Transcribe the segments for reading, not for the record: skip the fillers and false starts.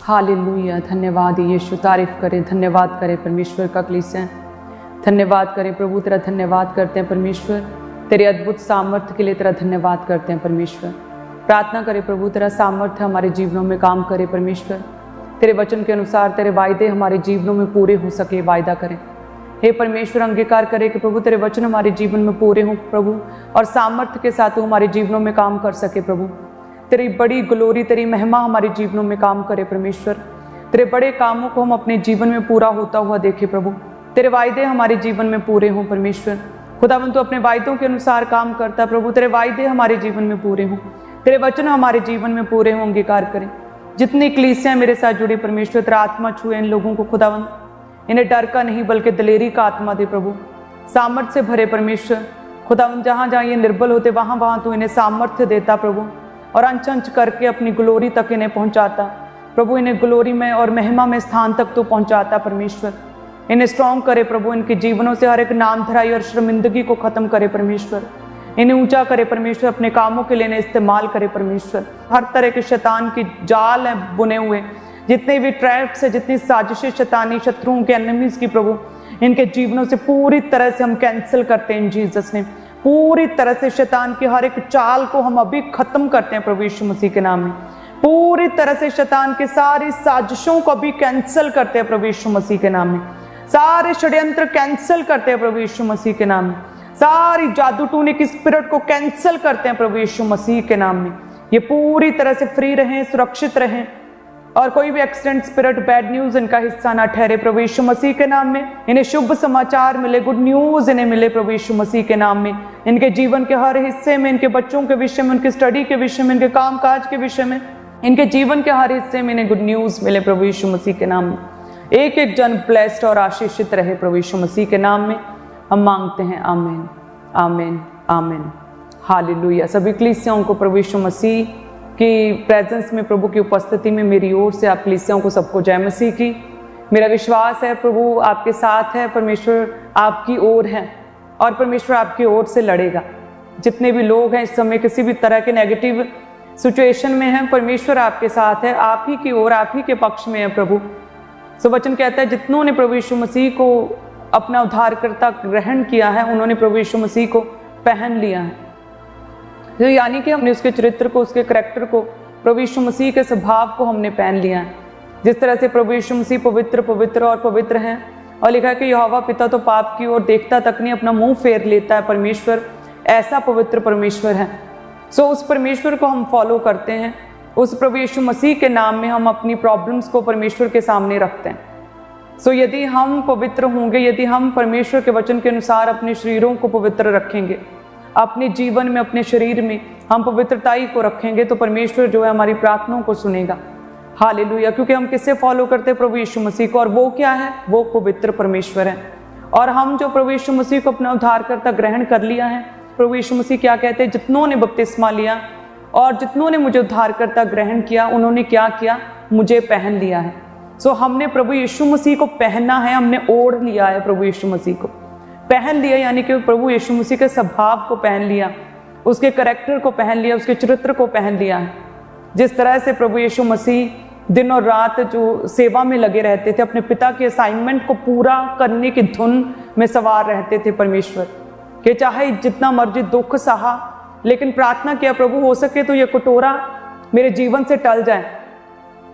Hallelujah. धन्यवाद यीशु, तारीफ करें, धन्यवाद करें परमेश्वर का कलीसिया। धन्यवाद करें प्रभु, तेरा धन्यवाद करते हैं परमेश्वर, तेरे अद्भुत सामर्थ्य के लिए तेरा धन्यवाद करते हैं परमेश्वर। प्रार्थना करें प्रभु, तेरा सामर्थ्य हमारे जीवनों में काम करे परमेश्वर, तेरे वचन के अनुसार तेरे वायदे हमारे जीवनों में पूरे हो सके, वायदा करें। हे परमेश्वर, अंगीकार करे कि प्रभु तेरे वचन हमारे जीवन में पूरे हों प्रभु, और सामर्थ्य के साथ हमारे जीवनों में काम कर सके प्रभु। तेरी बड़ी ग्लोरी, तेरी महिमा हमारे जीवनों में काम करे परमेश्वर। तेरे बड़े कामों को हम अपने जीवन में पूरा होता हुआ देखें प्रभु। तेरे वायदे हमारे जीवन में पूरे हों परमेश्वर। खुदावंद तू अपने वायदों के अनुसार काम करता प्रभु, तेरे वायदे हमारे जीवन में पूरे हों, तेरे वचन हमारे जीवन में पूरे हों। अंगीकार करें जितनी कलीसियां मेरे साथ जुड़ी परमेश्वर, तेरा आत्मा छुए इन लोगों को खुदावंद, इन्हें डर का नहीं बल्कि दिलेरी का आत्मा दे प्रभु, सामर्थ्य से भरे परमेश्वर। खुदावंद जहाँ जहाँ ये निर्बल होते वहाँ वहाँ तू इन्हें सामर्थ्य देता प्रभु, और अंच अंच करके अपनी ग्लोरी तक इन्हें पहुँचाता प्रभु। इन्हें ग्लोरी में और महिमा में स्थान तक तो पहुँचाता परमेश्वर। इन्हें स्ट्रॉन्ग करे प्रभु, इनके जीवनों से हर एक नाम धराई और शर्मिंदगी को खत्म करे परमेश्वर। इन्हें ऊंचा करे परमेश्वर, अपने कामों के लिए इन्हें इस्तेमाल करे परमेश्वर। हर तरह के शैतान की जाल हैं बुने हुए, जितने भी ट्रैप्स है, जितनी साजिशें शैतानी शत्रुओं के एनिमीज की प्रभु, इनके जीवनों से पूरी तरह से हम कैंसिल करते हैं इन जीसस ने। पूरी तरह से शैतान की हर एक चाल को हम अभी खत्म करते हैं प्रभु यीशु मसीह के नाम में। पूरी तरह से शैतान की सारी साजिशों को अभी कैंसिल करते हैं प्रभु यीशु मसीह के नाम में। सारे षड्यंत्र कैंसिल करते हैं प्रभु यीशु मसीह के नाम में। सारी जादू टूने की स्पिरिट को कैंसिल करते हैं प्रभु यीशु मसीह के नाम में। ये पूरी तरह से फ्री रहें, सुरक्षित रहें, और कोई भी एक्सीडेंट स्पिरिट, बैड न्यूज इनका हिस्सा ना ठहरे प्रभु यीशु मसीह के नाम में। इन्हें शुभ समाचार मिले, गुड न्यूज इन्हें मिले प्रभु यीशु मसीह के नाम में। इनके जीवन के हर हिस्से में, इनके बच्चों के विषय में, उनकी स्टडी के विषय में, इनके काम काज के विषय में, इनके जीवन के हर हिस्से में इन्हें गुड न्यूज मिले प्रभु यीशु मसीह के नाम में। एक एक जन ब्लेस्ड और आशीषित रहे प्रभु यीशु मसीह के नाम में हम मांगते हैं। आमीन, आमीन, आमीन। हालेलुया। सभी कलीसियाओं को प्रभु यीशु मसीह की प्रेजेंस में, प्रभु की उपस्थिति में मेरी ओर से आप कलीसियाओं को सबको जय मसीह की। मेरा विश्वास है प्रभु आपके साथ है, परमेश्वर आपकी ओर है, और परमेश्वर आपकी ओर से लड़ेगा। जितने भी लोग हैं इस समय किसी भी तरह के नेगेटिव सिचुएशन में हैं, परमेश्वर आपके साथ है, आप ही की ओर, आप ही के पक्ष में है प्रभु। सो वचन कहता है जितनों ने प्रभु यीशु मसीह को अपना उद्धारकर्ता ग्रहण किया है, उन्होंने प्रभु यीशु मसीह को पहन लिया है। तो यानी कि हमने उसके चरित्र को, उसके करैक्टर को, प्रभु यीशु मसीह के स्वभाव को हमने पहन लिया है। जिस तरह से प्रभु यीशु मसीह पवित्र पवित्र और पवित्र हैं, और लिखा है कि यहोवा पिता तो पाप की ओर देखता तक नहीं, अपना मुंह फेर लेता है परमेश्वर, ऐसा पवित्र परमेश्वर है। सो उस परमेश्वर को हम फॉलो करते हैं। उस प्रभु यीशु मसीह के नाम में हम अपनी प्रॉब्लम्स को परमेश्वर के सामने रखते हैं। सो यदि हम पवित्र होंगे, यदि हम परमेश्वर के वचन के अनुसार अपने शरीरों को पवित्र रखेंगे, अपने जीवन में, अपने शरीर में हम पवित्रताई को रखेंगे, तो परमेश्वर जो है हमारी प्रार्थनाओं को सुनेगा। हालेलुया। क्योंकि हम किससे फॉलो करते हैं? प्रभु यीशु मसीह को, और वो क्या है? वो पवित्र परमेश्वर है। और हम जो प्रभु यीशु मसीह को अपना उद्धारकर्ता ग्रहण कर लिया है, प्रभु यीशु मसीह क्या कहते हैं? जितनों ने बपतिस्मा लिया और जितनों ने मुझे उद्धारकर्ता ग्रहण किया, उन्होंने क्या किया? मुझे पहन लिया है। सो हमने प्रभु यीशु मसीह को पहनना है, हमने ओढ़ लिया है प्रभु यीशु मसीह को। पहन लिया यानी कि प्रभु यीशु मसीह के स्वभाव को पहन लिया, उसके करैक्टर को पहन लिया, उसके चरित्र को पहन लिया है। जिस तरह से प्रभु यीशु मसीह दिन और रात जो सेवा में लगे रहते थे, अपने पिता के असाइनमेंट को पूरा करने की धुन में सवार रहते थे परमेश्वर, कि चाहे जितना मर्जी दुख सहा, लेकिन प्रार्थना किया प्रभु हो सके तो ये कटोरा मेरे जीवन से टल जाए,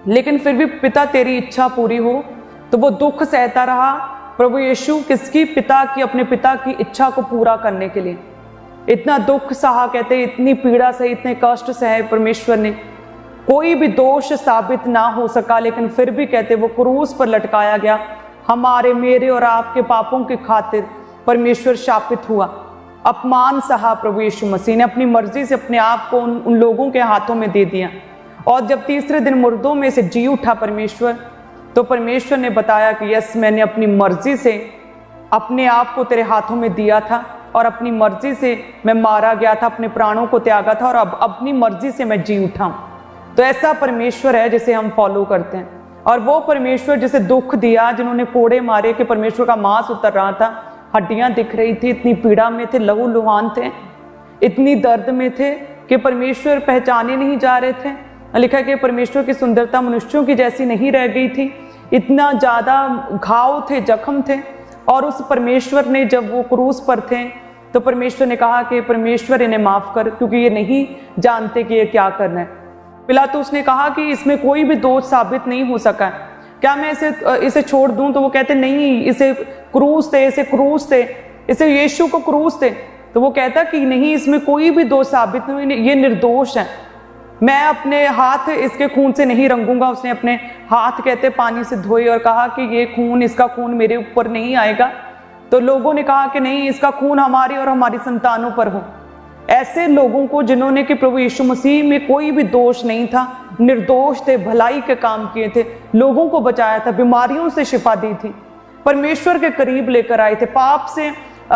लेकिन फिर भी पिता तेरी इच्छा पूरी हो। तो वो दुख सहता रहा प्रभु यीशु, किसकी? पिता की, अपने पिता की इच्छा को पूरा करने के लिए। इतना दुख सहा, कहते इतनी पीड़ा सही, इतने कष्ट सहे परमेश्वर ने, कोई भी दोष साबित ना हो सका, लेकिन फिर भी कहते वो क्रूस पर लटकाया गया, हमारे, मेरे और आपके पापों की खातिर परमेश्वर शापित हुआ। अपमान सहा प्रभु यीशु मसीह ने, अपनी मर्जी से अपने आप को उन लोगों के हाथों में दे दिया। और जब तीसरे दिन मुर्दों में से जी उठा परमेश्वर, तो परमेश्वर ने बताया कि यस, मैंने अपनी मर्जी से अपने आप को तेरे हाथों में दिया था, और अपनी मर्जी से मैं मारा गया था, अपने प्राणों को त्यागा था, और अब अपनी मर्जी से मैं जी उठा हूं। तो ऐसा परमेश्वर है जिसे हम फॉलो करते हैं। और वो परमेश्वर जिसे दुख दिया, जिन्होंने कोड़े मारे कि परमेश्वर का मांस उतर रहा था, हड्डियां दिख रही थी, इतनी पीड़ा में थे, लहू लुहान थे, इतनी दर्द में थे कि परमेश्वर पहचाने नहीं जा रहे थे। लिखा है कि परमेश्वर की सुंदरता मनुष्यों की जैसी नहीं रह गई थी, इतना ज़्यादा घाव थे, जख्म थे। और उस परमेश्वर ने जब वो क्रूस पर थे तो परमेश्वर ने कहा कि परमेश्वर इन्हें माफ़ कर, क्योंकि ये नहीं जानते कि ये क्या करना है। पिलातुस ने कहा कि इसमें कोई भी दोष साबित नहीं हो सका है, क्या मैं इसे छोड़ दूं? तो वो कहते नहीं, इसे क्रूस थे, इसे क्रूस थे, इसे यीशु को क्रूस थे। तो वो कहता कि नहीं, इसमें कोई भी दोष साबित नहीं, ये निर्दोष है, मैं अपने हाथ इसके खून से नहीं रंगूंगा। उसने अपने हाथ कहते पानी से धोए और कहा कि ये खून, इसका खून मेरे ऊपर नहीं आएगा। तो लोगों ने कहा कि नहीं, इसका खून हमारी और हमारी संतानों पर हो। ऐसे लोगों को जिन्होंने कि प्रभु यीशु मसीह में कोई भी दोष नहीं था, निर्दोष थे, भलाई के काम किए थे, लोगों को बचाया था, बीमारियों से शिफा दी थी, परमेश्वर के करीब लेकर आए थे, पाप से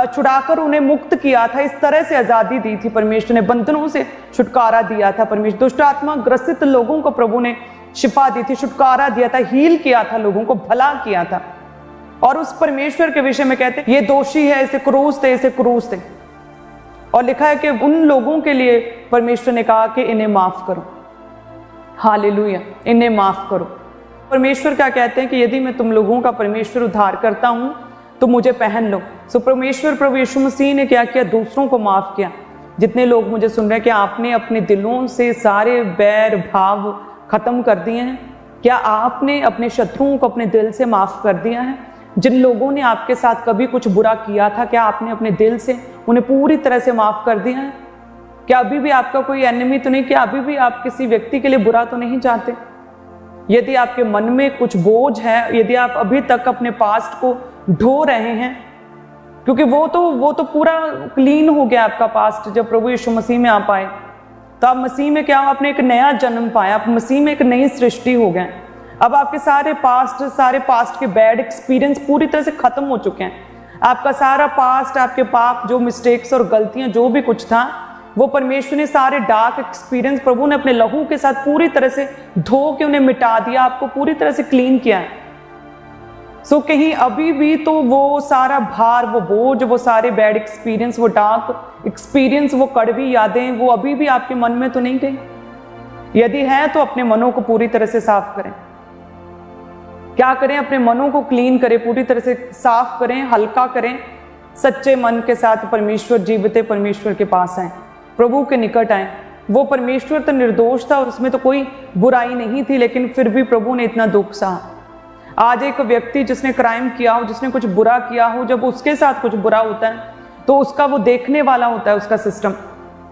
छुड़ाकर उन्हें मुक्त किया था, इस तरह से आज़ादी दी थी परमेश्वर ने, बंधनों से छुटकारा दिया था परमेश्वर, दुष्ट आत्मा ग्रसित लोगों को प्रभु ने शिफा दी थी, छुटकारा दिया था, हील किया था, लोगों को भला किया था। और उस परमेश्वर के विषय में कहते ये दोषी है, इसे क्रूस थे, इसे क्रूस थे। और लिखा है कि उन लोगों के लिए परमेश्वर ने कहा कि इन्हें माफ करो, हालेलुया, इन्हें माफ करो। परमेश्वर क्या कहते हैं कि यदि मैं तुम लोगों का परमेश्वर उद्धार करता हूं तो मुझे पहन लो। सो परमेश्वर प्रभु यीशु मसीह ने क्या किया? दूसरों को माफ किया। जितने लोग मुझे सुन रहे हैं, कि आपने अपने दिलों से सारे बैर भाव खत्म कर दिए हैं? क्या आपने अपने शत्रुओं को अपने दिल से माफ कर दिया है? जिन लोगों ने आपके साथ कभी कुछ बुरा किया था, क्या आपने अपने दिल से उन्हें पूरी तरह से माफ कर दिया है? क्या अभी भी आपका कोई एनिमी तो नहीं? क्या अभी भी आप किसी व्यक्ति के लिए बुरा तो नहीं चाहते? यदि आपके मन में कुछ बोझ है, यदि आप अभी तक अपने पास्ट को ढो रहे हैं, क्योंकि वो तो पूरा क्लीन हो गया आपका पास्ट जब प्रभु यीशु मसीह में आप आए। तो आप मसीह में क्या हो? आपने एक नया जन्म पाया, आप मसीह में एक नई सृष्टि हो गए। अब आपके सारे पास्ट के बैड एक्सपीरियंस पूरी तरह से खत्म हो चुके हैं। आपका सारा पास्ट, आपके पाप, जो मिस्टेक्स और गलतियां, जो भी कुछ था, वो परमेश्वर ने सारे डार्क एक्सपीरियंस प्रभु ने अपने लहू के साथ पूरी तरह से धो के उन्हें मिटा दिया, आपको पूरी तरह से क्लीन किया है। सो कहीं अभी भी तो वो सारा भार, वो बोझ, वो सारे बैड एक्सपीरियंस, वो डार्क एक्सपीरियंस, वो कड़वी यादें, वो अभी भी आपके मन में तो नहीं गई? यदि है तो अपने मनों को पूरी तरह से साफ करें। क्या करें? अपने मनों को क्लीन करें, पूरी तरह से साफ करें, हल्का करें। सच्चे मन के साथ परमेश्वर, जीवित परमेश्वर के पास आए, प्रभु के निकट आए। वो परमेश्वर तो निर्दोष था और उसमें तो कोई बुराई नहीं थी, लेकिन फिर भी प्रभु ने इतना दुख सहा। आज एक व्यक्ति जिसने क्राइम किया हो, जिसने कुछ बुरा किया हो, जब उसके साथ कुछ बुरा होता है तो उसका वो देखने वाला होता है उसका सिस्टम।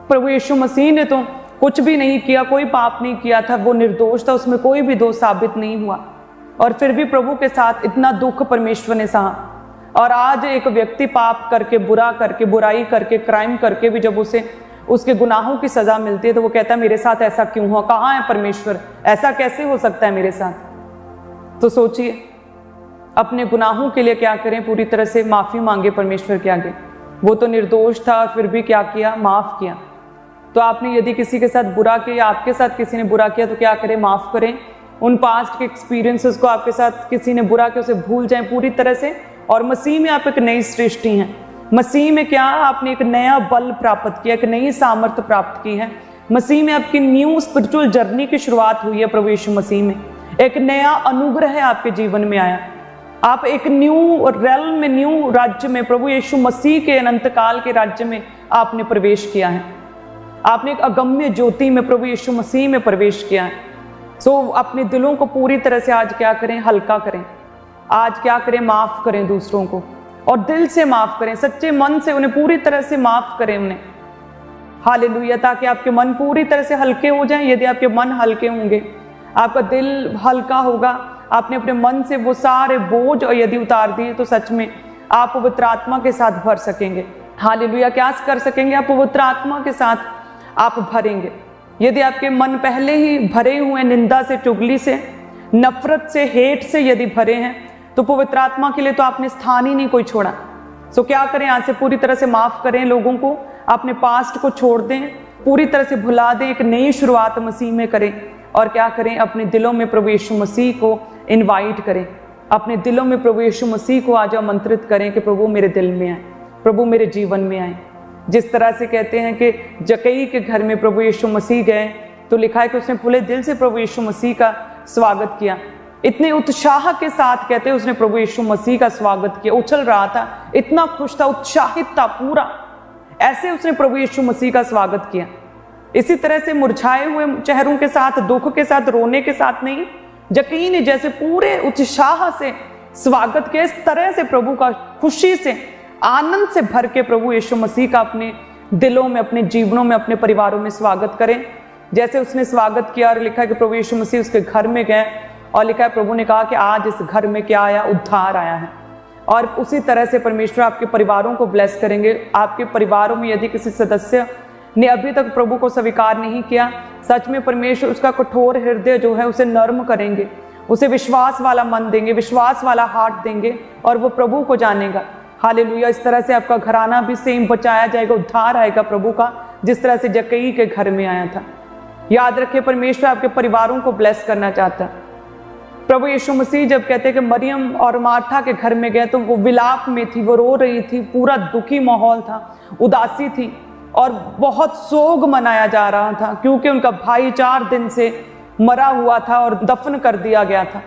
प्रभु यीशु मसीह ने तो कुछ भी नहीं किया, कोई पाप नहीं किया था, वो निर्दोष था, उसमें कोई भी दोष साबित नहीं हुआ, और फिर भी प्रभु के साथ इतना दुख परमेश्वर ने सहा। और आज एक व्यक्ति पाप करके, बुरा करके, बुराई करके, क्राइम करके भी जब उसे उसके गुनाहों की सजा मिलती है तो वो कहता है मेरे साथ ऐसा क्यों हुआ? कहाँ है परमेश्वर? ऐसा कैसे हो सकता है मेरे साथ? तो सोचिए, अपने गुनाहों के लिए क्या करें? पूरी तरह से माफी मांगे परमेश्वर के आगे। वो तो निर्दोष था और फिर भी क्या किया? माफ किया। तो आपने यदि किसी के साथ बुरा किया, आपके साथ किसी ने बुरा किया, तो क्या करें? माफ करें। उन पास्ट के एक्सपीरियंसेस को, आपके साथ किसी ने बुरा किया, उसे भूल जाएं पूरी तरह से। और मसीह में आप एक नई सृष्टि हैं। मसीह में क्या? आपने एक नया बल प्राप्त किया, एक नई सामर्थ्य प्राप्त की है। मसीह में आपकी न्यू स्पिरिचुअल जर्नी की शुरुआत हुई है। प्रभु यीशु मसीह में एक नया अनुग्रह आपके जीवन में आया। आप एक न्यू रेल में, न्यू राज्य में, प्रभु यीशु मसीह के अनंत काल के राज्य में आपने प्रवेश किया है। आपने एक अगम्य ज्योति में, प्रभु यीशु मसीह में प्रवेश किया है। सो अपने दिलों को पूरी तरह से आज क्या करें? हल्का करें। आज क्या करें? माफ करें दूसरों को, और दिल से माफ करें, सच्चे मन से उन्हें पूरी तरह से माफ करें उन्हें। हालेलुया। ताकि आपके मन पूरी तरह से हल्के हो जाएं। यदि आपके मन हल्के होंगे, आपका दिल हल्का होगा, आपने अपने मन से वो सारे बोझ और यदि उतार दिए, तो सच में आप पवित्र आत्मा के साथ भर सकेंगे। हालेलुया। क्या कर सकेंगे? आप पवित्र आत्मा के साथ आप भरेंगे। यदि आपके मन पहले ही भरे हुए निंदा से, चुगली से, नफरत से, हेट से यदि भरे हैं, तो पवित्र आत्मा के लिए तो आपने स्थान ही नहीं कोई छोड़ा। सो क्या करें? आज से पूरी तरह से माफ करें लोगों को, अपने पास्ट को छोड़ दें, पूरी तरह से भुला दें, एक नई शुरुआत मसीह में करें। और क्या करें? अपने दिलों में प्रभु यीशु मसीह को इनवाइट करें। अपने दिलों में प्रभु यीशु मसीह को आज आमंत्रित करें कि प्रभु मेरे दिल में आए, प्रभु मेरे जीवन में आए। जिस तरह से कहते हैं कि जक्कई के घर में प्रभु यीशु मसीह गए तो लिखा है कि उसने पूरे दिल से प्रभु यीशु मसीह का स्वागत किया। इतने उत्साह के साथ कहते हैं उसने प्रभु यीशु मसीह का स्वागत किया, उछल रहा था, इतना खुश था, उत्साहित था पूरा, ऐसे उसने प्रभु यीशु मसीह का स्वागत किया। इसी तरह से मुरझाए हुए चेहरों के साथ, दुख के साथ, रोने के साथ नहीं, यकीन जैसे पूरे उत्साह से स्वागत किया। इस तरह से प्रभु का खुशी से, आनंद से भर के प्रभु यीशु मसीह का अपने दिलों में, अपने जीवनों में, अपने परिवारों में स्वागत करें। जैसे उसने स्वागत किया और लिखा है कि प्रभु यीशु मसीह उसके घर में गए और लिखा है प्रभु ने कहा कि आज इस घर में क्या आया, उद्धार आया है। और उसी तरह से परमेश्वर आपके परिवारों को ब्लेस करेंगे। आपके परिवारों में यदि किसी सदस्य ने अभी तक प्रभु को स्वीकार नहीं किया, सच में परमेश्वर उसका कठोर हृदय जो है उसे नर्म करेंगे, उसे विश्वास वाला मन देंगे, विश्वास वाला हार्ट देंगे और वो प्रभु को जानेगा। हालेलुया। इस तरह से आपका घराना भी सेम बचाया जाएगा, उद्धार आएगा प्रभु का, जिस तरह से जक्कई के घर में आया था। याद रखिए परमेश्वर आपके परिवारों को ब्लेस करना चाहता है। प्रभु यीशु मसीह जब कहते हैं कि मरियम और मार्था के घर में गए तो वो विलाप में थी, वो रो रही थी, पूरा दुखी माहौल था, उदासी थी और बहुत सोग मनाया जा रहा था क्योंकि उनका भाई 4 दिन से मरा हुआ था और दफन कर दिया गया था।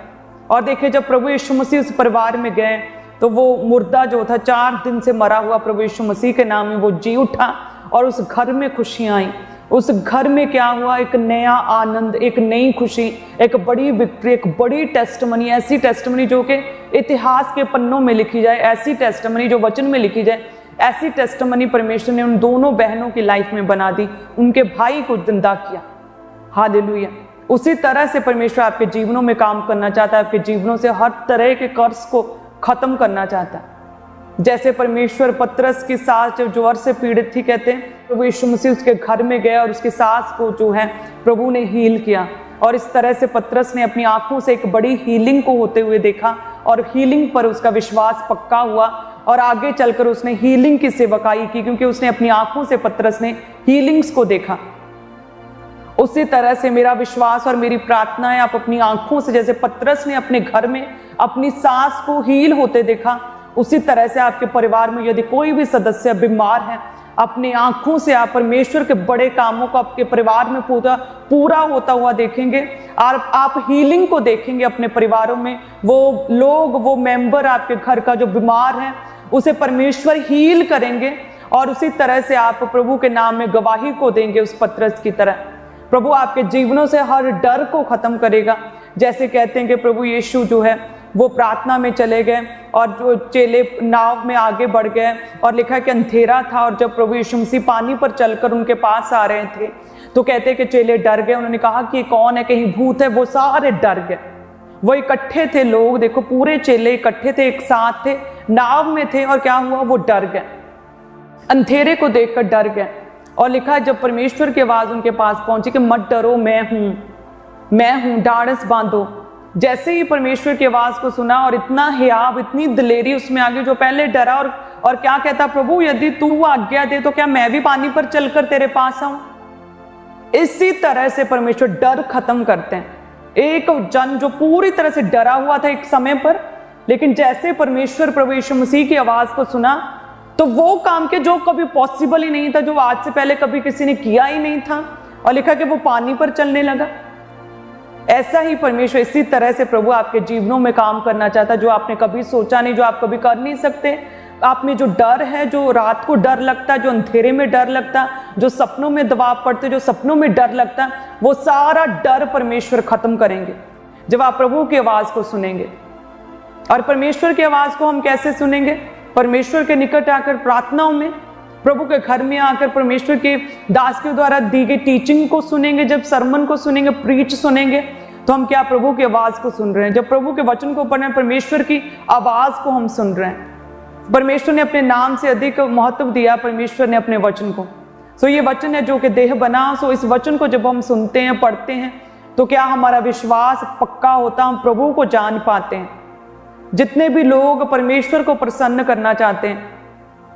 और देखिए जब प्रभु यीशु मसीह उस परिवार में गए तो वो मुर्दा जो था 4 दिन से मरा हुआ प्रभु यीशु मसीह के नाम में वो जी उठा और उस घर में खुशियां आई। उस घर में क्या हुआ, एक नया आनंद, एक नई खुशी, एक बड़ी विक्ट्री, एक बड़ी टेस्टमनी, ऐसी टेस्टमनी जो कि इतिहास के पन्नों में लिखी जाए, ऐसी टेस्टमनी जो वचन में लिखी जाए, ऐसी टेस्टमनी परमेश्वर ने उन दोनों बहनों की लाइफ में बना दी, उनके भाई को जिंदा किया। हालेलुया। उसी तरह से परमेश्वर आपके जीवनों में काम करना चाहता है, आपके जीवनों से हर तरह के कर्ज को खत्म करना चाहता है। जैसे परमेश्वर पतरस की सास जब ज्वर से पीड़ित थी, कहते हैं प्रभु यीशु मसीह उसके घर में गया और उसकी सास को जो है प्रभु ने हील किया। और इस तरह से पतरस ने अपनी आंखों से एक बड़ी हीलिंग को होते हुए देखा और हीलिंग पर उसका विश्वास पक्का हुआ और आगे चलकर उसने हीलिंग की सेवकाई की, क्योंकि उसने अपनी आंखों से पतरस ने हीलिंग्स को देखा। उसी तरह से मेरा विश्वास और मेरी प्रार्थना है आप अपनी आंखों से, जैसे पतरस ने अपने घर में अपनी सास को हील होते देखा, उसी तरह से आपके परिवार में यदि कोई भी सदस्य बीमार है, अपनी आंखों से आप परमेश्वर के बड़े कामों को आपके परिवार में पूरा होता हुआ देखेंगे और आप हीलिंग को देखेंगे अपने परिवारों में। वो लोग, वो मेंबर आपके घर का जो बीमार है उसे परमेश्वर हील करेंगे और उसी तरह से आप प्रभु के नाम में गवाही को देंगे उस पतरस की तरह। प्रभु आपके जीवनों से हर डर को खत्म करेगा। जैसे कहते हैं कि प्रभु यीशु जो है वो प्रार्थना में चले गए और जो चेले नाव में आगे बढ़ गए और लिखा है कि अंधेरा था और जब प्रभु यीशु मसीह पानी पर चलकर उनके पास आ रहे थे तो कहते हैं कि चेले डर गए। उन्होंने कहा कि कौन है, कहीं भूत है। वो सारे डर गए। वो इकट्ठे थे लोग, देखो पूरे चेले इकट्ठे थे, एक साथ थे, नाव में थे और क्या हुआ, वो डर गए, अंधेरे को देखकर डर गए। और लिखा है जब परमेश्वर की आवाज उनके पास पहुंची कि मत डरो, मैं हूं, ढाढ़स बांधो। जैसे ही परमेश्वर की आवाज को सुना और इतना हियाव, इतनी दिलेरी उसमें आ गई, जो पहले डरा और क्या कहता, प्रभु यदि तू आज्ञा दे तो क्या मैं भी पानी पर चलकर तेरे पास आऊं। इसी तरह से परमेश्वर डर खत्म करते हैं। एक जन जो पूरी तरह से डरा हुआ था एक समय पर, लेकिन जैसे परमेश्वर प्रभु यीशु मसीह की आवाज को सुना तो वो काम के जो कभी पॉसिबल ही नहीं था, जो आज से पहले कभी किसी ने किया ही नहीं था, और लिखा कि वो पानी पर चलने लगा। ऐसा ही परमेश्वर इसी तरह से प्रभु आपके जीवनों में काम करना चाहता है, जो आपने कभी सोचा नहीं, जो आप कभी कर नहीं सकते। आप में जो डर है, जो रात को डर लगता है, जो अंधेरे में डर लगता है, जो सपनों में दबाव पड़ते, जो सपनों में डर लगता है, वो सारा डर परमेश्वर खत्म करेंगे जब आप प्रभु की आवाज को सुनेंगे। और परमेश्वर की आवाज को हम कैसे सुनेंगे? परमेश्वर के निकट आकर प्रार्थनाओं में, प्रभु के घर में आकर परमेश्वर के दास के द्वारा दी गई टीचिंग को सुनेंगे। जब सरमन को सुनेंगे, प्रीच सुनेंगे, तो हम क्या प्रभु की आवाज को सुन रहे हैं। जब प्रभु के वचन को पढ़ रहे हैं, परमेश्वर की आवाज को हम सुन रहे हैं। परमेश्वर ने अपने नाम से अधिक महत्व दिया परमेश्वर ने अपने वचन को। सो ये वचन है जो कि देह बना। सो इस वचन को जब हम सुनते हैं, पढ़ते हैं, तो क्या हमारा विश्वास पक्का होता, हम प्रभु को जान पाते हैं। जितने भी लोग परमेश्वर को प्रसन्न करना चाहते हैं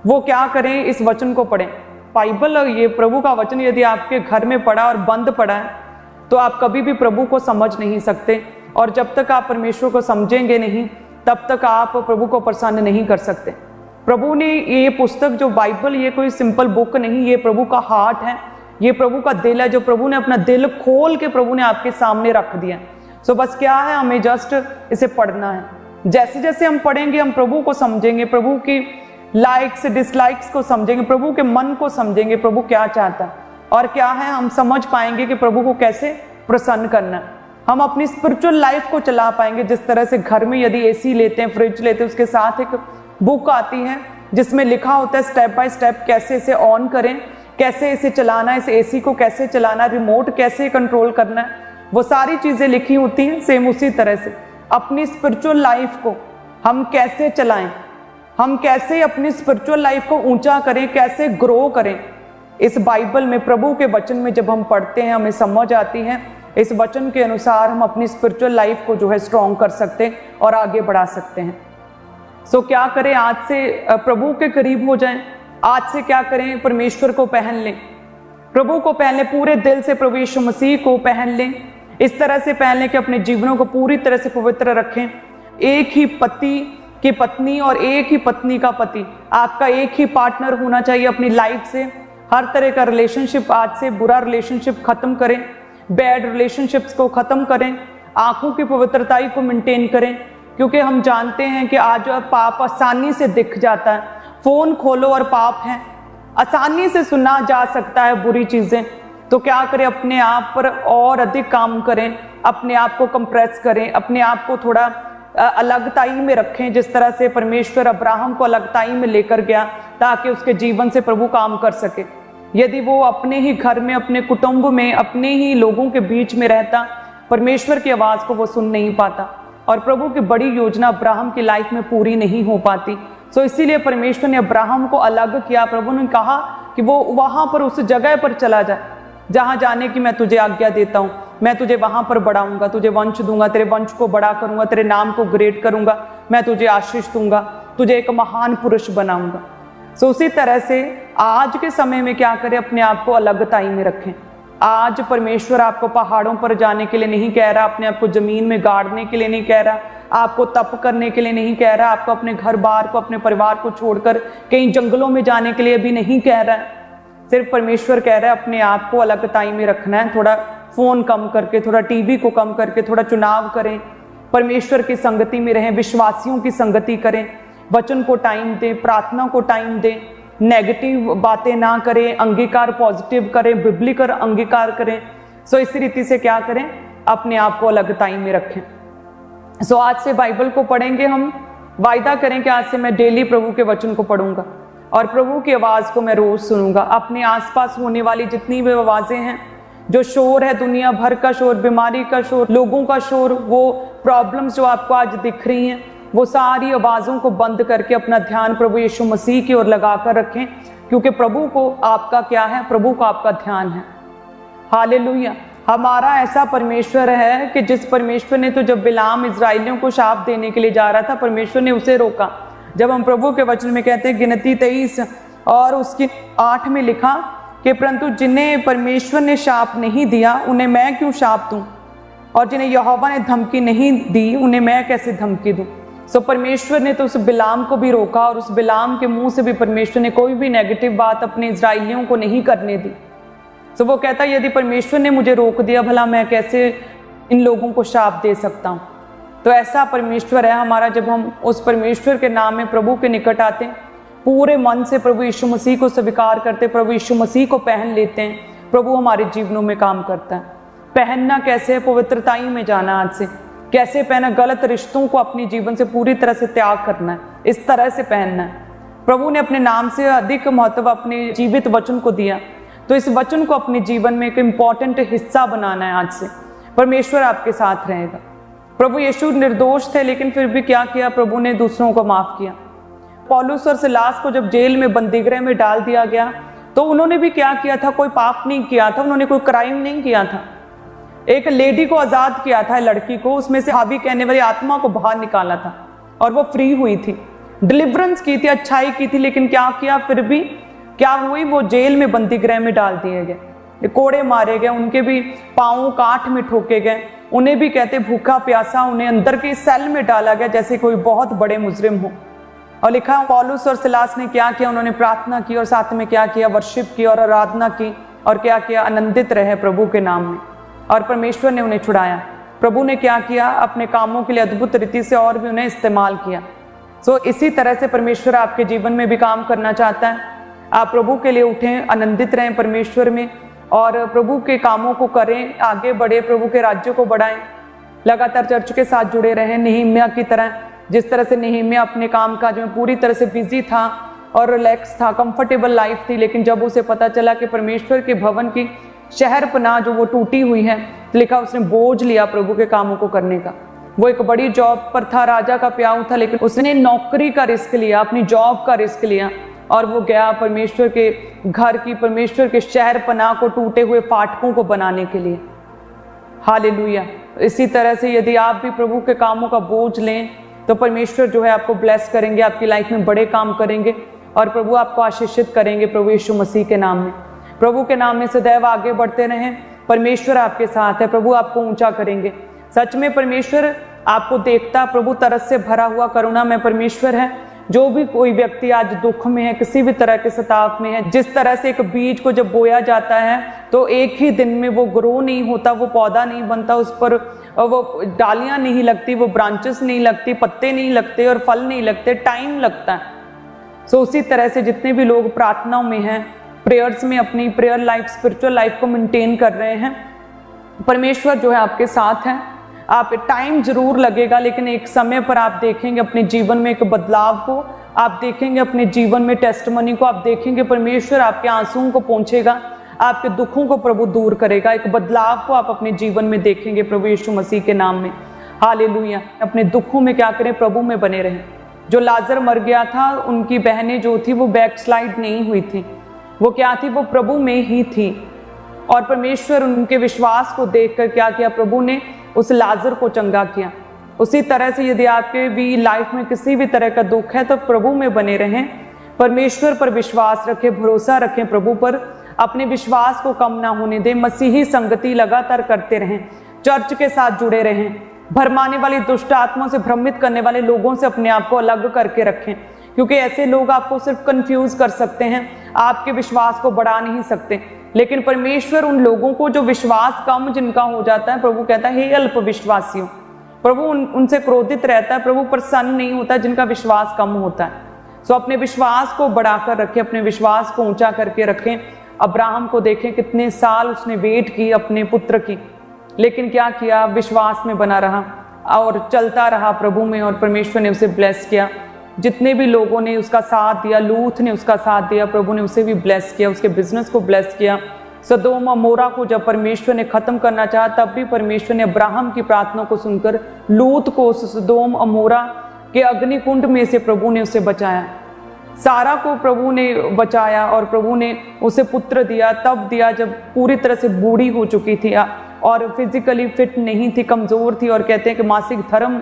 वो क्या करें, इस वचन को पढ़ें। बाइबल, ये प्रभु का वचन यदि आपके घर में पड़ा और बंद पड़ा है तो आप कभी भी प्रभु को समझ नहीं सकते, और जब तक आप परमेश्वर को समझेंगे नहीं तब तक आप प्रभु को प्रसन्न नहीं कर सकते। प्रभु ने ये पुस्तक जो बाइबल, ये कोई सिंपल बुक नहीं, ये प्रभु का हार्ट है, ये प्रभु का दिल है, जो प्रभु ने अपना दिल खोल के प्रभु ने आपके सामने रख दिया। सो बस क्या है, हमें जस्ट इसे पढ़ना है। जैसे जैसे हम पढ़ेंगे हम प्रभु को समझेंगे, प्रभु की लाइक्स डिसलाइक्स को समझेंगे, प्रभु के मन को समझेंगे, प्रभु क्या चाहता है और क्या है, हम समझ पाएंगे कि प्रभु को कैसे प्रसन्न करना है। हम अपनी स्पिरिचुअल लाइफ को चला पाएंगे। जिस तरह से घर में यदि एसी लेते हैं, फ्रिज लेते हैं, उसके साथ एक बुक आती है जिसमें लिखा होता है स्टेप बाय स्टेप कैसे इसे ऑन करें, कैसे इसे चलाना है, इस एसी को कैसे चलाना, रिमोट कैसे कंट्रोल करना है, वो सारी चीजें लिखी होती हैं। सेम उसी तरह से अपनी स्पिरिचुअल लाइफ को हम कैसे चलाएं, हम कैसे अपनी स्पिरिचुअल लाइफ को ऊंचा करें, कैसे ग्रो करें, इस बाइबल में प्रभु के वचन में जब हम पढ़ते हैं हमें समझ आती है। इस वचन के अनुसार हम अपनी स्पिरिचुअल लाइफ को जो है स्ट्रॉन्ग कर सकते हैं और आगे बढ़ा सकते हैं। सो क्या करें, आज से प्रभु के करीब हो जाएं। आज से क्या करें, परमेश्वर को पहन लें, प्रभु को पहन लें, पूरे दिल से प्रभु यीशु मसीह को पहन लें। इस तरह से पहन लें कि अपने जीवनों को पूरी तरह से पवित्र रखें। एक ही पति की पत्नी और एक ही पत्नी का पति, आपका एक ही पार्टनर होना चाहिए अपनी लाइफ से। हर तरह का रिलेशनशिप आज से बुरा रिलेशनशिप खत्म करें, बैड रिलेशनशिप्स को खत्म करें, आंखों की पवित्रताई को मेंटेन करें, क्योंकि हम जानते हैं कि आज पाप आसानी से दिख जाता है। फोन खोलो और पाप है, आसानी से सुना जा सकता है बुरी चीजें। तो क्या करें, अपने आप पर और अधिक काम करें, अपने आप को कंप्रेस करें, अपने आप को थोड़ा अलगताई में रखें। जिस तरह से परमेश्वर अब्राहम को अलगताई में लेकर गया ताकि उसके जीवन से प्रभु काम कर सके। यदि वो अपने ही घर में, अपने कुटुंब में, अपने ही लोगों के बीच में रहता, परमेश्वर की आवाज को वो सुन नहीं पाता और प्रभु की बड़ी योजना अब्राहम की लाइफ में पूरी नहीं हो पाती। सो इसीलिए परमेश्वर ने अब्राहम को अलग किया। प्रभु ने कहा कि वो वहां पर उस जगह पर चला जाए जहां जाने की मैं तुझे आज्ञा देता हूं, मैं तुझे वहां पर बढ़ाऊंगा, तुझे वंश दूंगा, तेरे वंश को बड़ा करूंगा, तेरे नाम को ग्रेट करूंगा, मैं तुझे आशीष दूंगा, तुझे एक महान पुरुष बनाऊंगा। सो उसी तरह से आज के समय में क्या करें, अपने आप को अलगताई में रखें। आज परमेश्वर आपको पहाड़ों पर जाने के लिए नहीं कह रहा, अपने आप को जमीन में गाड़ने के लिए नहीं कह रहा, आपको तप करने के लिए नहीं कह रहा, आपको अपने घर बार को, अपने परिवार को छोड़कर कहीं जंगलों में जाने के लिए भी नहीं कह रहा है। सिर्फ परमेश्वर कह रहा है अपने आप को अलगताई में रखना है। थोड़ा फोन कम करके, थोड़ा टीवी को कम करके, थोड़ा चुनाव करें, परमेश्वर की संगति में रहें, विश्वासियों की संगति करें, वचन को टाइम दें, प्रार्थना को टाइम दें, नेगेटिव बातें ना करें, अंगीकार पॉजिटिव करें, बिब्लिकल अंगीकार करें। सो इसी रीति से क्या करें, अपने आप को अलगताई में रखें। सो आज से बाइबल को पढ़ेंगे हम, वायदा करें कि आज से मैं डेली प्रभु के वचन को पढ़ूंगा और प्रभु की आवाज को मैं रोज सुनूंगा। अपने आसपास होने वाली जितनी भी आवाजें हैं, जो शोर है, दुनिया भर का शोर, बीमारी का शोर, लोगों का शोर, वो प्रॉब्लम्स जो आपको आज दिख रही हैं, वो सारी आवाजों को बंद करके अपना ध्यान प्रभु यीशु मसीह की ओर लगाकर रखें, क्योंकि प्रभु को आपका क्या है, प्रभु को आपका ध्यान है। हालेलुया। हमारा ऐसा परमेश्वर है कि जिस परमेश्वर ने तो जब बिलाम इजराइलियों को शाप देने के लिए जा रहा था, परमेश्वर ने उसे रोका। जब हम प्रभु के वचन में कहते हैं गिनती 23 और उसकी 8 में लिखा कि परंतु जिन्हें परमेश्वर ने शाप नहीं दिया उन्हें मैं क्यों शाप दूं, और जिन्हें यहोवा ने धमकी नहीं दी उन्हें मैं कैसे धमकी दूं। सो परमेश्वर ने तो उस बिलाम को भी रोका और उस बिलाम के मुंह से भी परमेश्वर ने कोई भी नेगेटिव बात अपने इजराइलियों को नहीं करने दी। सो वो कहता है यदि परमेश्वर ने मुझे रोक दिया, भला मैं कैसे इन लोगों को शाप दे सकता हूँ। तो ऐसा परमेश्वर है हमारा। जब हम उस परमेश्वर के नाम में प्रभु के निकट आते हैं, पूरे मन से प्रभु यीशु मसीह को स्वीकार करते, प्रभु यीशु मसीह को पहन लेते हैं, प्रभु हमारे जीवनों में काम करता है। पहनना कैसे है, पवित्रताई में जाना। आज से कैसे पहना, गलत रिश्तों को अपने जीवन से पूरी तरह से त्याग करना है, इस तरह से पहनना है। प्रभु ने अपने नाम से अधिक महत्व अपने जीवित वचन को दिया, तो इस वचन को अपने जीवन में एक इम्पॉर्टेंट हिस्सा बनाना है। आज से परमेश्वर आपके साथ रहेगा। प्रभु यीशु निर्दोष थे, लेकिन फिर भी क्या किया, प्रभु ने दूसरों को माफ किया। पौलुस और सिलास को जब जेल में, बंदीगृह में डाल दिया गया, तो उन्होंने भी क्या किया था, कोई पाप नहीं किया था, उन्होंने कोई क्राइम नहीं किया था। एक लेडी को आजाद किया था, लड़की को, उसमें से हावी कहने वाली आत्मा को बाहर निकाला था और वो फ्री हुई थी, डिलीवरेंस की थी, अच्छाई की थी। लेकिन क्या किया, फिर भी क्या हुई, वो जेल में, बंदीगृह में डाल दिए गए, कोड़े मारे गए, उनके भी पांव काठ में ठोके गए, उन्हें भी कहते भूखा प्यासा उन्हें अंदर के सेल में डाला गया जैसे कोई बहुत बड़े मुजरिम हो। और लिखा पौलुस और सिलास ने क्या किया, उन्होंने प्रार्थना की और साथ में क्या किया, वर्शिप की और आराधना की और क्या किया, आनंदित रहे प्रभु के नाम में, और परमेश्वर ने उन्हें छुड़ाया। प्रभु ने क्या किया, अपने कामों के लिए अद्भुत रीति से और भी उन्हें इस्तेमाल किया। सो इसी तरह से परमेश्वर आपके जीवन में भी काम करना चाहता है। आप प्रभु के लिए उठें, आनंदित रहें परमेश्वर में, और प्रभु के कामों को करें, आगे बढ़े, प्रभु के राज्य को बढ़ाएं। लगातार चर्च के साथ जुड़े रहें, नेहम्याह की तरह। जिस तरह से नेहम्याह अपने काम काज में पूरी तरह से बिजी था और रिलैक्स था, कंफर्टेबल लाइफ थी, लेकिन जब उसे पता चला कि परमेश्वर के भवन की शहर पनाह जो वो टूटी हुई है, तो लिखा उसने बोझ लिया प्रभु के कामों को करने का। वो एक बड़ी जॉब पर था, राजा का प्याऊ था, लेकिन उसने नौकरी का रिस्क लिया, अपनी जॉब का रिस्क लिया, और वो गया परमेश्वर के घर की, परमेश्वर के शहर पनाह को, टूटे हुए फाटकों को बनाने के लिए। हालेलुया। इसी तरह से यदि आप भी प्रभु के कामों का बोझ लें तो परमेश्वर जो है आपको ब्लेस करेंगे, आपकी लाइफ में बड़े काम करेंगे, और प्रभु आपको आशीषित करेंगे प्रभु यीशु मसीह के नाम में। प्रभु के नाम में सदैव आगे बढ़ते रहें, परमेश्वर आपके साथ है, प्रभु आपको ऊंचा करेंगे। सच में परमेश्वर आपको देखता, प्रभु तरस से भरा हुआ करुणा में परमेश्वर है। जो भी कोई व्यक्ति आज दुख में है, किसी भी तरह के सताव में है, जिस तरह से एक बीज को जब बोया जाता है तो एक ही दिन में वो ग्रो नहीं होता, वो पौधा नहीं बनता, उस पर वो डालियां नहीं लगती, वो ब्रांचेस नहीं लगती, पत्ते नहीं लगते और फल नहीं लगते, टाइम लगता है। सो उसी तरह से जितने भी लोग प्रार्थनाओं में हैं, प्रेयर्स में अपनी प्रेयर लाइफ, स्पिरिचुअल लाइफ को मेंटेन कर रहे हैं, परमेश्वर जो है आपके साथ है। आप टाइम जरूर लगेगा, लेकिन एक समय पर आप देखेंगे अपने जीवन में एक बदलाव को, आप देखेंगे अपने जीवन में टेस्टिमनी को, आप देखेंगे परमेश्वर आपके आंसुओं को पोंछेगा, आपके दुखों को प्रभु दूर करेगा। एक बदलाव को आप अपने जीवन में देखेंगे प्रभु यीशु मसीह के नाम में। हालेलुया। अपने दुखों में क्या करें, प्रभु में बने रहें। जो लाजर मर गया था, उनकी बहनें जो थी वो बैकस्लाइड नहीं हुई थी, वो क्या थी, वो प्रभु में ही थी, और परमेश्वर उनके विश्वास को देखकर क्या किया, प्रभु ने उस लाजर को चंगा किया। उसी तरह से यदि आपके भी लाइफ में किसी भी तरह का दुख है तो प्रभु में बने रहें, परमेश्वर पर विश्वास रखें, भरोसा रखें प्रभु पर, अपने विश्वास को कम ना होने दें, मसीही संगति लगातार करते रहें, चर्च के साथ जुड़े रहें, भरमाने वाली दुष्ट आत्माओं से, भ्रमित करने वाले लोगों से अपने आप को अलग करके रखें, क्योंकि ऐसे लोग आपको सिर्फ कंफ्यूज कर सकते हैं, आपके विश्वास को बढ़ा नहीं सकते। लेकिन परमेश्वर उन लोगों को जो विश्वास कम जिनका हो जाता है, प्रभु कहता है हे अल्प विश्वासियों, प्रभु उनसे क्रोधित रहता है, प्रभु प्रसन्न नहीं होता जिनका विश्वास कम होता है। सो अपने विश्वास को बढ़ाकर रखें, अपने विश्वास को ऊंचा करके रखें। अब्राहम को देखें, कितने साल उसने वेट की अपने पुत्र की, लेकिन क्या किया, विश्वास में बना रहा और चलता रहा प्रभु में, और परमेश्वर ने उसे ब्लेस किया। जितने भी लोगों ने उसका साथ दिया, लूथ ने उसका साथ दिया, प्रभु ने उसे भी ब्लेस किया, उसके बिजनेस को ब्लेस किया। सदोम अमोरा को जब परमेश्वर ने खत्म करना चाहा, तब भी परमेश्वर ने अब्राहम की प्रार्थना को सुनकर लूत को उस सदोम अमोरा के अग्निकुंड में से प्रभु ने उसे बचाया। सारा को प्रभु ने बचाया और प्रभु ने उसे पुत्र दिया, तब दिया जब पूरी तरह से बूढ़ी हो चुकी थी और फिजिकली फिट नहीं थी, कमजोर थी, और कहते हैं कि मासिक धर्म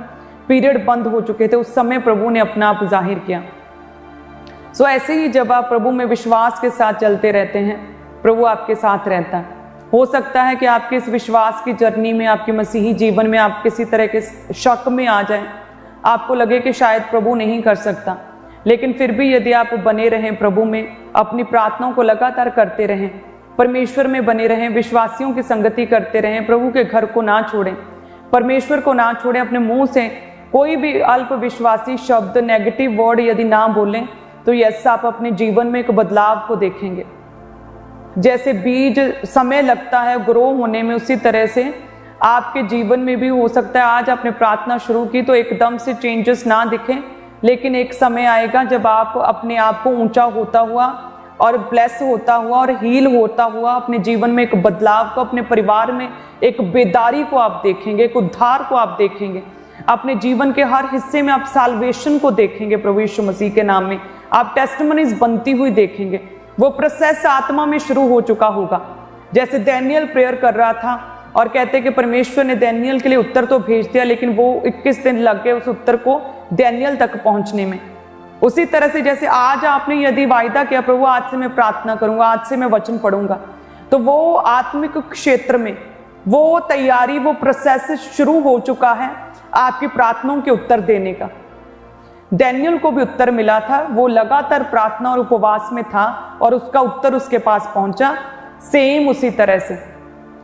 पीरियड बंद हो चुके थे। उस समय प्रभु ने अपना आप जाहिर किया। सो ऐसे ही जब आप प्रभु में विश्वास के साथ चलते रहते हैं, प्रभु आपके साथ रहता है। हो सकता है कि आपके इस विश्वास की जर्नी में, आपके मसीही जीवन में आप किसी तरह के शक में आ जाएं, आपको लगे कि शायद प्रभु नहीं कर सकता, लेकिन फिर भी यदि आप बने रहें प्रभु में, अपनी प्रार्थनाओं को लगातार करते रहें, परमेश्वर में बने रहें, विश्वासियों की संगति करते रहें, प्रभु के घर को ना छोड़ें, परमेश्वर को ना छोड़ें, अपने मुंह से कोई भी अल्प विश्वासी शब्द, नेगेटिव वर्ड यदि ना बोलें, तो यस आप अपने जीवन में एक बदलाव को देखेंगे। जैसे बीज समय लगता है ग्रो होने में, उसी तरह से आपके जीवन में भी हो सकता है आज आपने प्रार्थना शुरू की तो एकदम से चेंजेस ना दिखें, लेकिन एक समय आएगा जब आप अपने आप को ऊंचा होता हुआ और ब्लेस होता हुआ और हील होता हुआ अपने जीवन में एक बदलाव को, अपने परिवार में एक बेदारी को आप देखेंगे, एक उद्धार को आप देखेंगे, अपने जीवन के हर हिस्से में आप साल्वेशन को देखेंगे प्रभु यीशु मसीह के नाम में, आप टेस्टिमनीज बनती हुई देखेंगे। वो प्रोसेस आत्मा में शुरू हो चुका होगा। जैसे डैनियल प्रेयर कर रहा था और कहते कि परमेश्वर ने डैनियल के लिए उत्तर तो भेज दिया, लेकिन वो 21 दिन लग गए उस उत्तर को डैनियल तक पहुंचने में। उसी तरह से जैसे आज आपने यदि वायदा किया प्रभु आज से मैं प्रार्थना करूंगा, आज से मैं वचन पढ़ूंगा, तो वो आत्मिक क्षेत्र में वो तैयारी, वो प्रोसेस शुरू हो चुका है आपकी प्रार्थनाओं के उत्तर देने का। डैनियल को भी उत्तर मिला था, वो लगातार प्रार्थना और उपवास में था और उसका उत्तर उसके पास पहुंचा। सेम उसी तरह से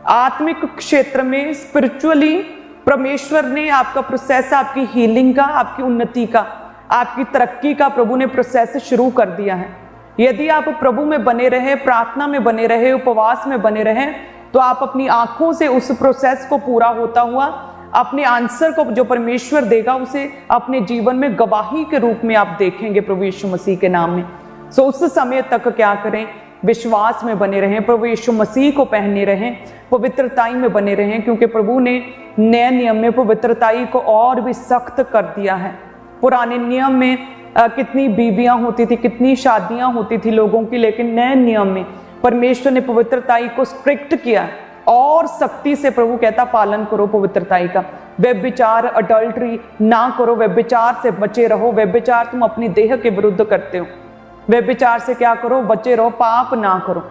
आत्मिक क्षेत्र में स्पिरिचुअली परमेश्वर ने आपका प्रोसेस, आपकी हीलिंग का, आपकी उन्नति का, आपकी तरक्की का प्रभु ने प्रोसेस शुरू कर दिया है। यदि आप प्रभु में बने रहे, प्रार्थना में बने रहे, उपवास में बने रहे, तो आप अपनी आंखों से उस प्रोसेस को पूरा होता हुआ अपने आंसर को जो परमेश्वर देगा उसे अपने जीवन में गवाही के रूप में आप देखेंगे प्रभु यीशु मसीह के नाम में। सो उस समय तक क्या करें, विश्वास में बने रहें, प्रभु यीशु मसीह को पहने रहें, पवित्रताई में बने रहें, क्योंकि प्रभु ने नए नियम में पवित्रताई को और भी सख्त कर दिया है। पुराने नियम में कितनी बीवियां होती थी, कितनी शादियां होती थी लोगों की, लेकिन नए नियम में परमेश्वर ने पवित्रताई को स्ट्रिक्ट किया और सख्ती से प्रभु कहता पालन करो पवित्रताई का। व्यभिचार, अडल्ट्री ना करो, व्यभिचार से बचे रहो। व्यभिचार तुम अपनी देह के विरुद्ध करते हो। व्यभिचार से क्या करो, बचे रहो, पाप ना करो।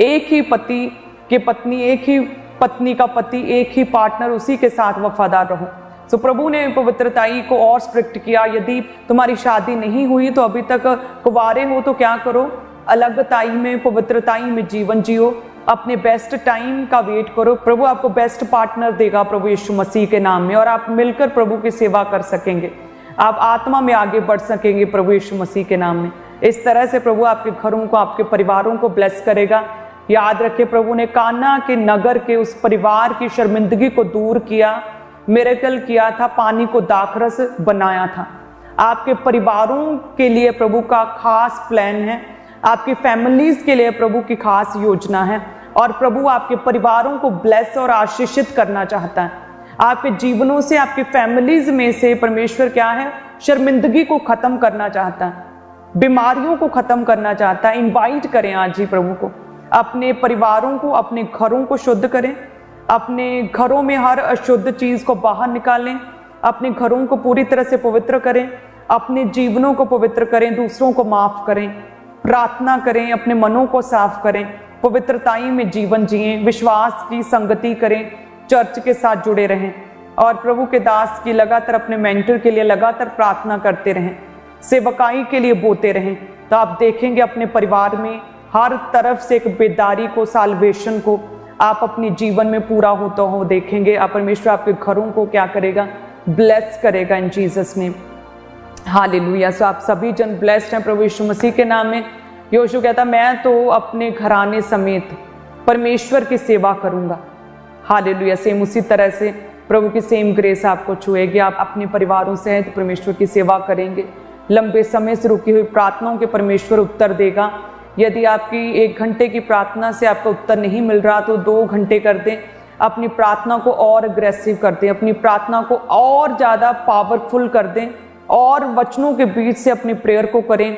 एक ही पति की पत्नी, एक ही पत्नी का पति, एक ही पार्टनर, उसी के साथ वफादार रहो। सो प्रभु ने पवित्रताई को और स्ट्रिक्ट किया। यदि तुम्हारी शादी नहीं हुई तो अभी तक कुंवारे हो तो क्या करो, अलगताई में, पवित्रताई में जीवन जियो, अपने बेस्ट टाइम का वेट करो। प्रभु आपको बेस्ट पार्टनर देगा प्रभु यीशु मसीह के नाम में, और आप मिलकर प्रभु की सेवा कर सकेंगे, आप आत्मा में आगे बढ़ सकेंगे प्रभु यीशु मसीह के नाम में। इस तरह से प्रभु आपके घरों को, आपके परिवारों को ब्लेस करेगा। याद रखिए, प्रभु ने काना के नगर के उस परिवार की शर्मिंदगी को दूर किया, मिरेकल किया था, पानी को दाखरस बनाया था। आपके परिवारों के लिए प्रभु का खास प्लान है, आपकी फैमिलीज के लिए प्रभु की खास योजना है, और प्रभु आपके परिवारों को ब्लेस और आशीषित करना चाहता है। आपके जीवनों से, आपके फैमिलीज में से परमेश्वर क्या है, शर्मिंदगी को खत्म करना चाहता है, बीमारियों को खत्म करना चाहता है। इनवाइट करें आज ही प्रभु को, अपने परिवारों को, अपने घरों को शुद्ध करें, अपने घरों में हर अशुद्ध चीज को बाहर निकालें, अपने घरों को पूरी तरह से पवित्र करें, अपने जीवनों को पवित्र करें, दूसरों को माफ करें, प्रार्थना करें, अपने मनों को साफ करें, पवित्रताई में जीवन जिएं, विश्वास की संगति करें, चर्च के साथ जुड़े रहें, और प्रभु के दास की लगातार, अपने मेंटर के लिए लगातार प्रार्थना करते रहें, सेवकाई के लिए बोते रहें। तो आप देखेंगे अपने परिवार में हर तरफ से एक बेदारी को, साल्वेशन को आप अपने जीवन में पूरा होता हो देखेंगे। आप परमेश्वर आपके घरों को क्या करेगा, ब्लेस करेगा इन जीसस नेम। हालेलुया। सो आप सभी जन ब्लेस्ड हैं प्रभु यीशु मसीह के नाम में। योशू कहता, मैं तो अपने घराने समेत परमेश्वर की सेवा करूंगा। हालेलुया। सेम उसी तरह से प्रभु की सेम ग्रेस आपको छुएगी। आप अपने परिवारों से तो परमेश्वर की सेवा करेंगे। लंबे समय से रुकी हुई प्रार्थनाओं के परमेश्वर उत्तर देगा। यदि आपकी 1 घंटे की प्रार्थना से आपका उत्तर नहीं मिल रहा तो 2 घंटे कर दें। अपनी प्रार्थना को और अग्रेसिव कर दें, अपनी प्रार्थना को और ज़्यादा पावरफुल कर दें, और वचनों के बीच से अपनी प्रेयर को करें।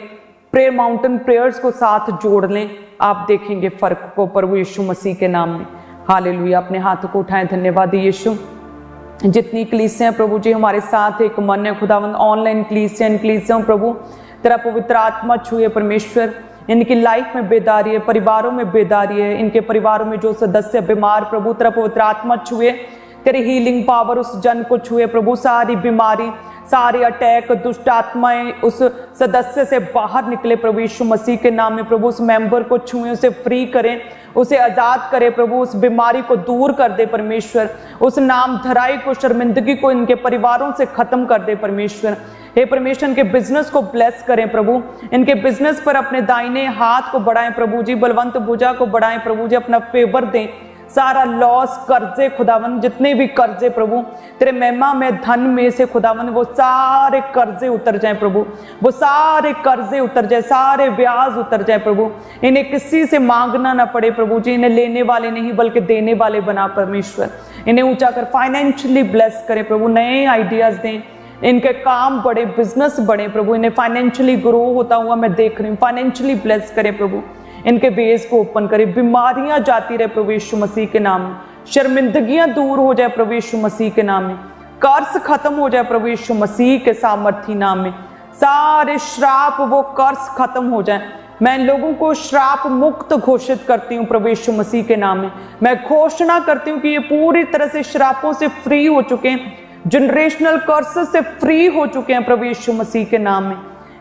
प्रेयर माउंटेन प्रेयर्स को साथ जोड़ लें, आप देखेंगे फर्क को प्रभु यीशु मसीह के नाम में। हालेलुया। अपने हाथों को उठाएं, धन्यवाद यीशु। जितनी कलीसियां प्रभु जी हमारे साथ एक मन है खुदावंद, ऑनलाइन कलीसियां प्रभु तेरा पवित्र आत्मा छुए परमेश्वर। इनकी लाइफ में बेदारी है, परिवारों में बेदारी है, इनके परिवारों में जो सदस्य बीमार प्रभु तेरा पवित्र आत्मा छुए, तेरी हीलिंग पावर उस जन को छुए प्रभु। सारी बीमारी, सारे अटैक, दुष्ट आत्माएं उस सदस्य से बाहर निकले प्रभु यीशु मसीह के नाम में। प्रभु उस मेंबर को छुए, उसे फ्री करें, उसे आजाद करे प्रभु, उस बीमारी को दूर कर दे परमेश्वर, उस नाम धराई को, शर्मिंदगी को इनके परिवारों से खत्म कर दे परमेश्वर। हे परमेश्वर, इनके बिजनेस को ब्लेस करें प्रभु, इनके बिजनेस पर अपने दाहिने हाथ को बढ़ाएं प्रभु जी, बलवंत भुजा को बढ़ाएं प्रभु जी, अपना फेवर दें। सारा लॉस, कर्जे खुदावन, जितने भी कर्जे प्रभु तेरे महिमा में धन में से खुदावन, वो सारे कर्जे उतर जाएं प्रभु, वो सारे कर्जे उतर जाए, सारे ब्याज उतर जाए प्रभु। इन्हें किसी से मांगना ना पड़े प्रभु जी, इन्हें लेने वाले नहीं बल्कि देने वाले बना परमेश्वर। इन्हें ऊंचा कर फाइनेंशियली ब्लेस करें प्रभु, नए आइडियाज दें, इनके काम बढ़े, बिजनेस बढ़े प्रभु, इन्हें फाइनेंशियली ग्रो होता हुआ मैं देख रही हूँ। फाइनेंशियली ब्लेस करें प्रभु, इनके बेस को ओपन करे, बीमारियां जाती रहे प्रभु यीशु मसीह के नाम में, शर्मिंदगियां दूर हो जाए प्रभु यीशु मसीह के नाम में, कर्ज खत्म हो जाए प्रभु यीशु मसीह के सामर्थी नाम में, सारे श्राप वो कर्ज खत्म हो जाए। मैं इन लोगों को श्राप मुक्त घोषित करती हूँ प्रभु यीशु मसीह के नाम में। मैं घोषणा करती हूँ कि ये पूरी तरह से श्रापों से फ्री हो चुके हैं, जनरेशनल कर्ज से फ्री हो चुके हैं प्रभु यीशु मसीह के नाम में।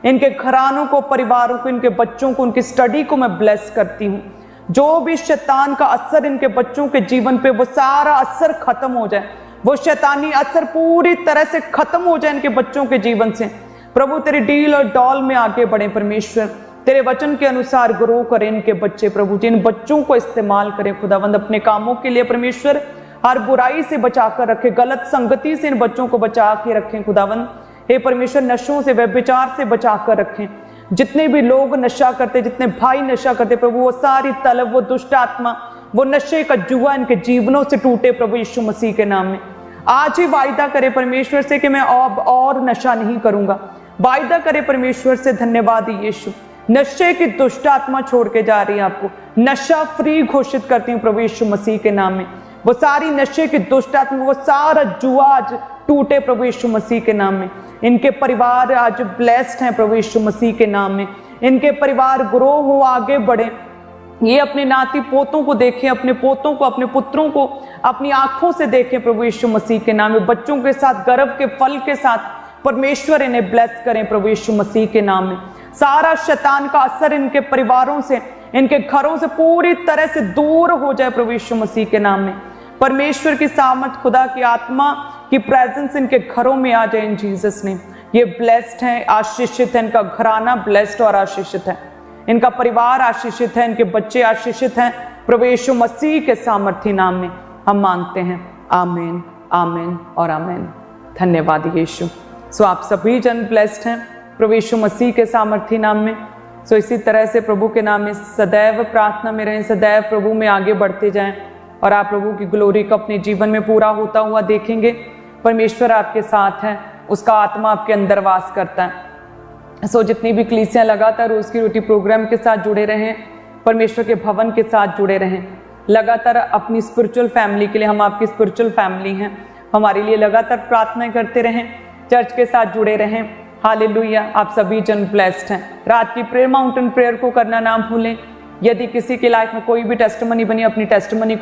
इनके घरानों को, परिवारों को, इनके बच्चों को, उनकी स्टडी को मैं ब्लेस करती हूँ जो भी शैतान का असर इनके बच्चों के जीवन पे, वो सारा असर खत्म हो जाए, वो शैतानी असर पूरी तरह से खत्म हो जाए इनके बच्चों के जीवन से। प्रभु तेरी डील और डॉल में आगे बढ़े परमेश्वर, तेरे वचन के अनुसार ग्रो करें इनके बच्चे। प्रभु जी इन बच्चों को इस्तेमाल करें खुदावंद अपने कामों के लिए परमेश्वर। हर बुराई से बचा कर रखें, गलत संगति से इन बच्चों को बचा के रखें खुदावंद। हे परमेश्वर नशों से, व्यभिचार से बचा कर रखें। जितने भी लोग नशा करते, जितने भाई नशा करते प्रभु, वो सारी तलब, वो दुष्ट आत्मा, वो नशे का जुआ इनके जीवनों से टूटे प्रभु यीशु मसीह के नाम में। आज ही वायदा करे परमेश्वर से कि मैं अब और नशा नहीं करूंगा। वायदा करे परमेश्वर से, धन्यवाद यीशु। नशे की दुष्ट आत्मा छोड़ के जा रही है आपको, नशा फ्री घोषित करती हूँ प्रभु यीशु मसीह के नाम में। वो सारी नशे की दुष्ट आत्मा, वो सारा जुआ आज टूटे प्रभु यीशु मसीह के नाम में। इनके परिवार आज ब्लेस्ड हैं प्रभु यीशु मसीह के नाम में। इनके परिवार ग्रो हो, आगे बढ़े। ये अपने नाती पोतों को देखें, अपने पोतों को, अपने पुत्रों को अपनी आंखों से देखें प्रभु यीशु मसीह के नाम में। बच्चों के साथ, गर्भ के फल के साथ परमेश्वर इन्हें ब्लेस करें प्रभु यीशु मसीह के नाम में। सारा शैतान का असर इनके परिवारों से, इनके घरों से पूरी तरह से दूर हो जाए प्रभु यीशु मसीह के नाम में। परमेश्वर की सामर्थ, खुदा की आत्मा की प्रेजेंस इनके घरों में आ जाए इन जीसस ने। ये ब्लेस्ड हैं, आशीषित है, इनका घराना ब्लेस्ड और आशीषित है, इनका परिवार आशीषित है, इनके बच्चे आशीषित हैं प्रभु यीशु मसीह के सामर्थी नाम में हम मांगते हैं। आमीन, आमीन और आमीन। धन्यवाद यीशु। सो आप सभी जन ब्लेस्ड हैं प्रभु यीशु मसीह के सामर्थी नाम में। सो इसी तरह से प्रभु के नाम में सदैव प्रार्थना में रहें, सदैव प्रभु में आगे बढ़ते जाएं और आप प्रभु की ग्लोरी को अपने जीवन में पूरा होता हुआ देखेंगे। परमेश्वर आपके साथ है, उसका आत्मा आपके अंदर वास करता है। सो जितनी भी कलीसियां लगातार रोज की रोटी प्रोग्राम के साथ जुड़े रहें, परमेश्वर के भवन के साथ जुड़े रहें। लगातार अपनी स्पिरिचुअल फैमिली के लिए, हम आपकी स्पिरिचुअल फैमिली हैं, हमारे लिए लगातार प्रार्थना करते रहें, चर्च के साथ जुड़े रहें। हालेलुया। आप सभी जन ब्लेस्ड हैं। रात की प्रेयर माउंटेन प्रेयर को करना ना भूलें। यदि किसी की लाइफ में कोई भी टेस्टिमनी बनी, अपनी टेस्टिमनी